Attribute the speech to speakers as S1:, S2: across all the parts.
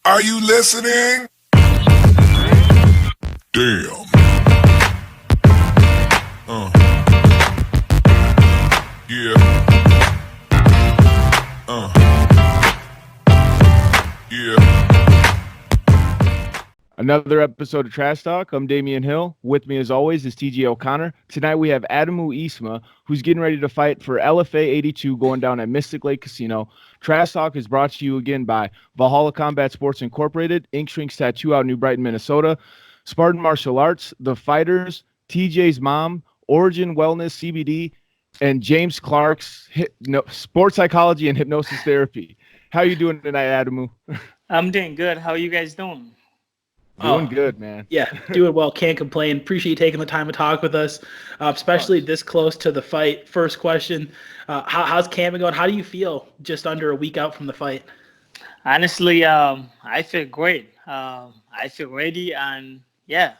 S1: Are you listening? Damn. Yeah. Yeah.
S2: Another episode of Trash Talk. I'm Damian Hill. With me, as always, is TJ O'Connor. Tonight we have Adamu Isah, who's getting ready to fight for LFA 82 going down at Mystic Lake Casino. Trash Talk is brought to you again by Valhalla Combat Sports Incorporated, Ink Shrinks Tattoo out in New Brighton, Minnesota, Spartan Martial Arts, The Fighters, TJ's Mom, Origin Wellness CBD, and James Clark's Sports Psychology and Hypnosis Therapy. How you doing tonight, Adamu?
S3: I'm doing good. How are you guys doing?
S2: Doing good, man.
S4: Yeah, doing well. Can't complain. Appreciate you taking the time to talk with us, especially this close to the fight. First question, how's camping going? How do you feel just under a week out from the fight?
S3: Honestly, I feel great. I feel ready, and yeah.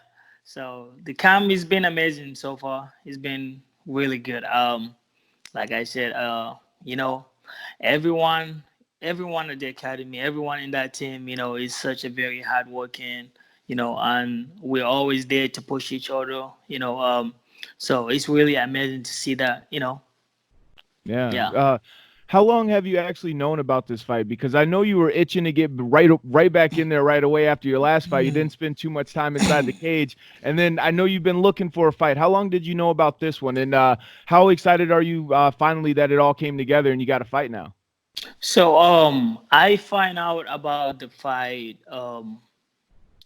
S3: So the camp has been amazing so far. It's been really good. Like I said, everyone at the academy, everyone in that team, is such a very hardworking, and we're always there to push each other, so it's really amazing to see that,
S2: Yeah. How long have you actually known about this fight? Because I know you were itching to get right back in there right away after your last fight. You didn't spend too much time inside the cage. And then I know you've been looking for a fight. How long did you know about this one? And how excited are you finally that it all came together and you got a fight now?
S3: So I find out about the fight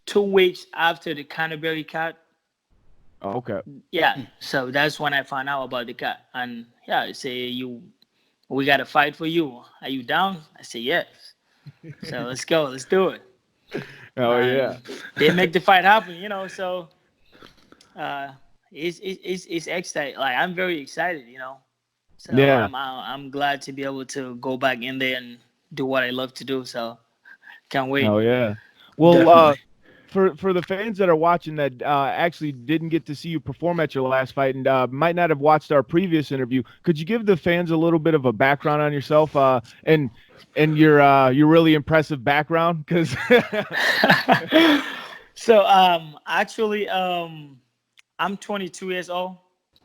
S3: 2 weeks after the Canterbury cut.
S2: Oh, okay.
S3: Yeah, so that's when I found out about the cut. And yeah, I say, we got to fight for you. Are you down? I say yes. So let's go. Let's do it.
S2: Oh, yeah.
S3: They make the fight happen, so it's exciting. Like, I'm very excited, So
S2: yeah.
S3: I'm glad to be able to go back in there and do what I love to do. So can't wait.
S2: Oh, yeah. Well, for the fans that are watching that actually didn't get to see you perform at your last fight and might not have watched our previous interview, could you give the fans a little bit of a background on yourself and your really impressive background? Because
S3: so actually I'm 22 years old.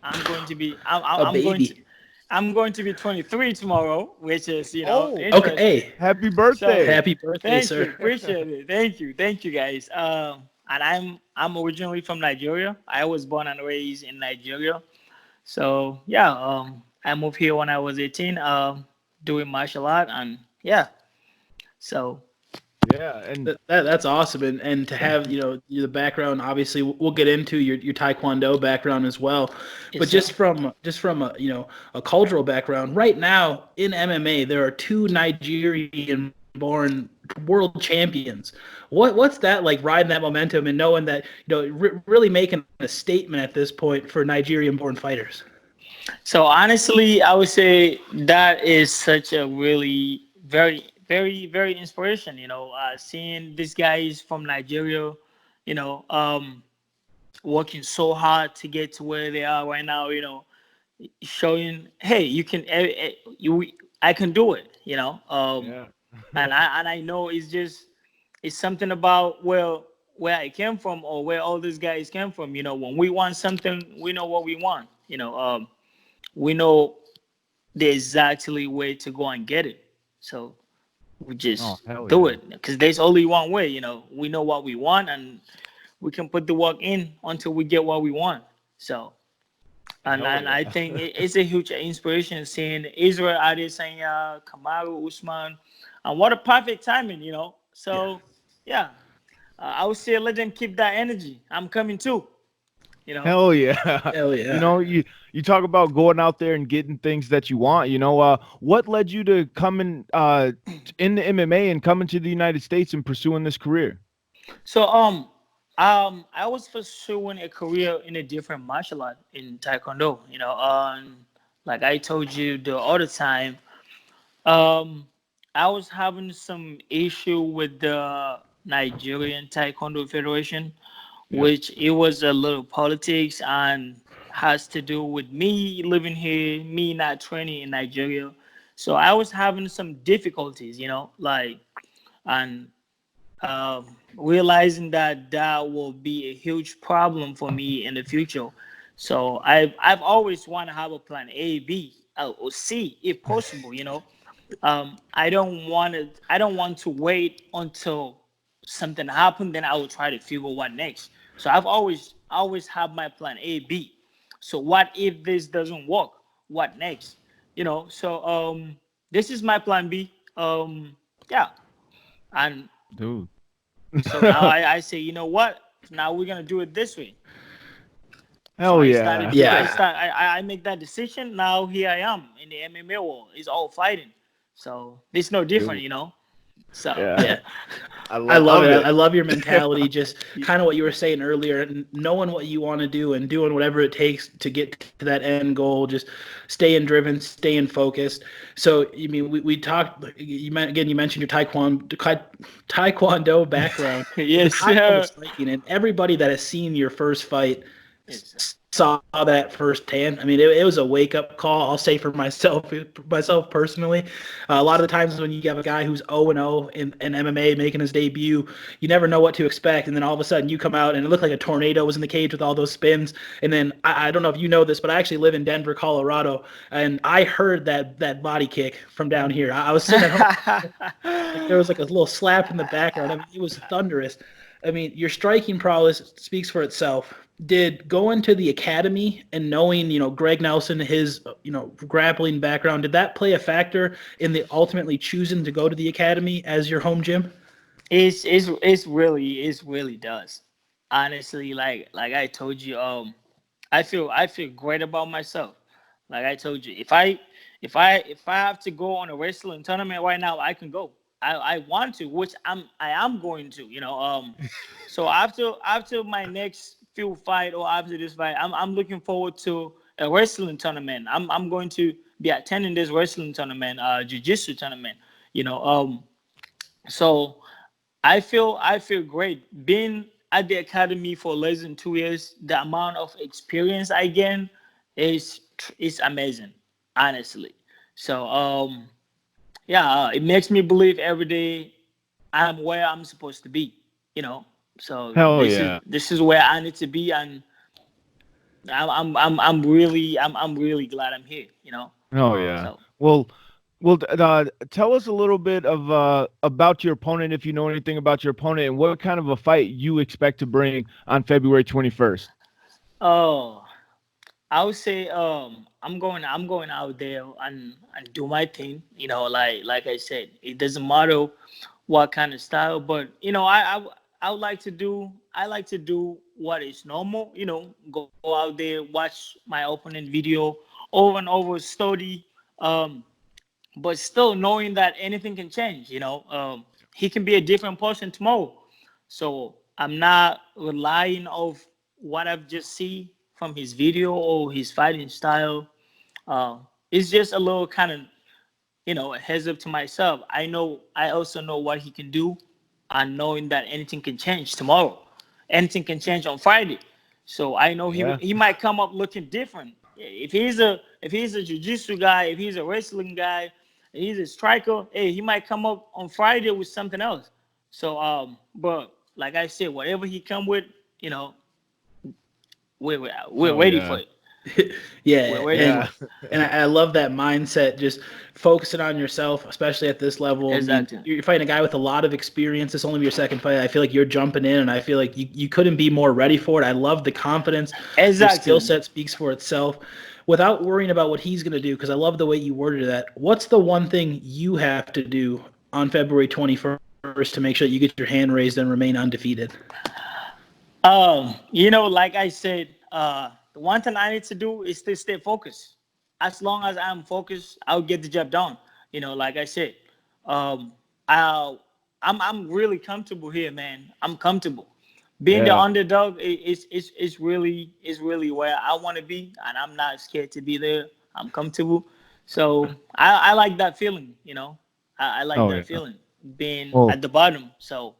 S3: I'm going to be I'm going to be 23 tomororor, which is,
S4: okay. Hey,
S2: happy birthday.
S4: So, happy birthday,
S3: thank
S4: sir.
S3: You, appreciate it. Thank you guys. And I'm originally from Nigeria. I was born and raised in Nigeria. So yeah, I moved here when I was 18, doing martial art, and yeah. So
S2: yeah, and
S4: that's awesome, and to have the background. Obviously, we'll get into your taekwondo background as well, but just from a cultural background. Right now in MMA, there are 2 Nigerian-born world champions. What's that like, riding that momentum and knowing that really making a statement at this point for Nigerian-born fighters?
S3: So honestly, I would say that is such a really very, very, very inspiration. Seeing these guys from Nigeria, working so hard to get to where they are right now. Showing, hey, you can, I can do it.
S2: yeah.
S3: And I know it's something about where I came from or where all these guys came from. When we want something, we know what we want. We know the exactly way to go and get it. So we just do it, because there's only one way. We know what we want, and we can put the work in until we get what we want. So, and I think it's a huge inspiration seeing Israel Adesanya, Kamaru Usman, and what a perfect timing, So, yeah, I would say let them keep that energy. I'm coming too.
S2: Hell yeah.
S4: Hell yeah.
S2: You talk about going out there and getting things that you want. What led you to coming in the MMA and coming to the United States and pursuing this career?
S3: So I was pursuing a career in a different martial art in taekwondo. Like I told you the other time, I was having some issue with the Nigerian Taekwondo Federation, which it was a little politics and has to do with me living here, me not training in Nigeria. So I was having some difficulties, and realizing that that will be a huge problem for me in the future. So I've always want to have a plan A, B, or C if possible. I don't want to wait until something happened. Then I will try to figure what next. So I've always have my plan A, B. So what if this doesn't work? What next? This is my plan B. Yeah, and
S2: Dude.
S3: so now I say, you know what? Now we're gonna do it this way. So
S2: Hell
S3: I
S2: yeah.
S3: started. I make that decision. Now here I am in the MMA world. It's all fighting. So it's no different, So
S2: Yeah.
S4: I love it.
S2: it.
S4: I love your mentality. Just kind of what you were saying earlier, knowing what you want to do and doing whatever it takes to get to that end goal. Just staying driven, staying focused. So, I mean, we talked. You mentioned your taekwondo background.
S3: Yes,
S4: high level
S3: sir.
S4: striking, and everybody that has seen your first fight
S3: Yes.
S4: saw that firsthand. I mean, it was a wake up call. I'll say for myself personally. A lot of the times when you have a guy who's 0-0 in MMA making his debut, you never know what to expect, and then all of a sudden you come out and it looked like a tornado was in the cage with all those spins. And then I don't know if you know this, but I actually live in Denver, Colorado, and I heard that body kick from down here. I was sitting at home, like there was like a little slap in the background. I mean, it was thunderous. I mean, your striking prowess speaks for itself. Did going to the academy and knowing, Greg Nelson, his, grappling background, did that play a factor in the ultimately choosing to go to the academy as your home gym?
S3: It's really does. Honestly, like I told you, I feel great about myself. Like I told you, if I have to go on a wrestling tournament right now, I can go. I want to, which I am going to, So after my next few fight or after this fight, I'm looking forward to a wrestling tournament. I'm going to be attending this wrestling tournament, jiu-jitsu tournament, you know. So I feel great being at the academy for less than 2 years. The amount of experience I gain is amazing, honestly. So yeah, it makes me believe every day I'm where I'm supposed to be. You know, so
S2: Hell
S3: this is
S2: yeah.
S3: this is where I need to be, and I'm really glad I'm here.
S2: Oh yeah.
S3: So
S2: Well, tell us a little bit of about your opponent, if you know anything about your opponent, and what kind of a fight you expect to bring on February 21st.
S3: oh, I would say I'm going out there and do my thing. Like I said, it doesn't matter what kind of style, but I would like to do what is normal. Go out there, watch my opponent video over and over, study, but still knowing that anything can change. He can be a different person tomorrow, so I'm not relying of what I've just seen from his video or his fighting style. It's just a little kind of a heads up to myself. I also know what he can do, and knowing that anything can change tomorrow, anything can change on Friday. So I know he
S2: Yeah.
S3: he might come up looking different. If he's a jiu-jitsu guy, if he's a wrestling guy, if he's a striker, hey, he might come up on Friday with something else. So but like I said, whatever he come with, we're
S2: Oh
S3: ready for
S2: yeah.
S3: it. We're
S4: Yeah,
S3: ready
S4: and
S3: for
S2: Yeah.
S3: it.
S4: and I love that mindset. Just focusing on yourself, especially at this level. I mean,
S3: Exactly.
S4: you're fighting a guy with a lot of experience. This only be your second fight. I feel like you're jumping in, and I feel like you couldn't be more ready for it. I love the confidence. Your skill
S3: Exactly.
S4: set speaks for itself. Without worrying about what he's going to do, because I love the way you worded that. What's the one thing you have to do on February 21st to make sure that you get your hand raised and remain undefeated?
S3: Like I said, the one thing I need to do is to stay focused. As long as I'm focused, I'll get the job done. Like I said, um, I'll, I'm really comfortable here, man. I'm comfortable. Being the
S2: Yeah.
S3: underdog is really where I want to be, and I'm not scared to be there. I'm comfortable, so I like that feeling. I like
S2: Oh
S3: that
S2: yeah.
S3: feeling being
S2: Well,
S3: at the bottom. So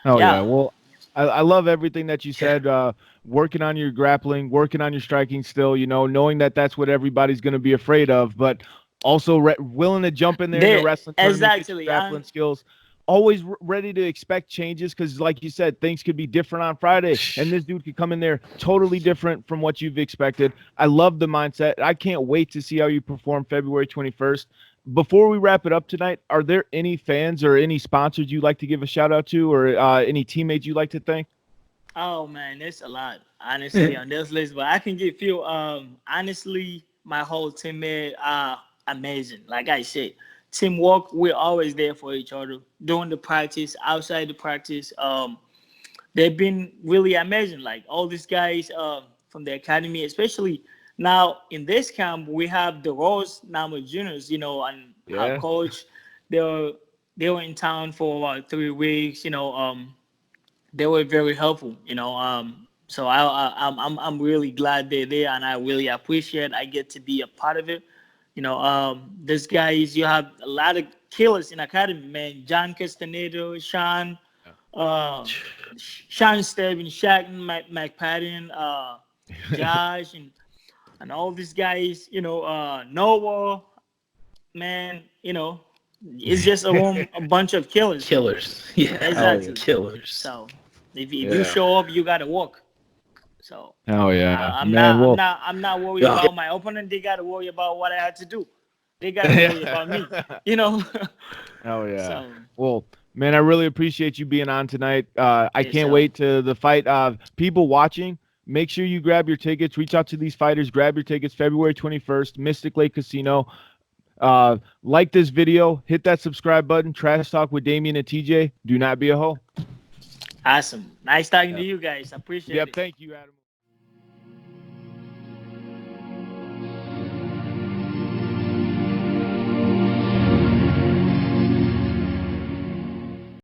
S2: oh yeah.
S3: yeah,
S2: Well, I love everything that you
S4: Yeah.
S2: said. Working on your grappling, working on your striking still, knowing that that's what everybody's going to be afraid of, but also willing to jump in there in the
S3: there
S2: wrestling tournament, get your
S3: exactly.
S2: grappling skills. always ready to expect changes because, like you said, things could be different on Friday, and this dude could come in there totally different from what you've expected. I love the mindset. I can't wait to see how you perform February 21st. Before we wrap it up tonight, are there any fans or any sponsors you'd like to give a shout out to, or any teammates you'd like to thank?
S3: Oh man, there's a lot honestly on this list, but I can give you honestly, my whole teammate are amazing. Like I said, teamwork. We're always there for each other during the practice, outside the practice. They've been really amazing. Like all these guys from the academy, especially now in this camp, we have the Rose Nama Juniors, and our coach. They were in town for about 3 weeks. They were very helpful. So I'm really glad they're there, and I really appreciate I get to be a part of it. These guys, you have a lot of killers in academy, man. John Castaneda, Sean. Sean Stebbins, Shackton, McPadden, Josh, and all these guys, Noah, man, it's just a bunch of killers.
S4: Killers. Yeah.
S3: Exactly.
S4: Killers.
S3: So if you show up, you gotta work. So I'm not worried about my opponent. They gotta worry about what I had to do. They gotta worry about me.
S2: Hell yeah.
S3: So,
S2: well, man, I really appreciate you being on tonight. I can't wait to the fight. People watching, make sure you grab your tickets. Reach out to these fighters. Grab your tickets February 21st, Mystic Lake Casino. Like this video. Hit that subscribe button. Trash Talk with Damian and TJ. Do not be a hoe.
S3: Awesome. Nice talking to you guys. I appreciate it.
S2: Thank you, Adam.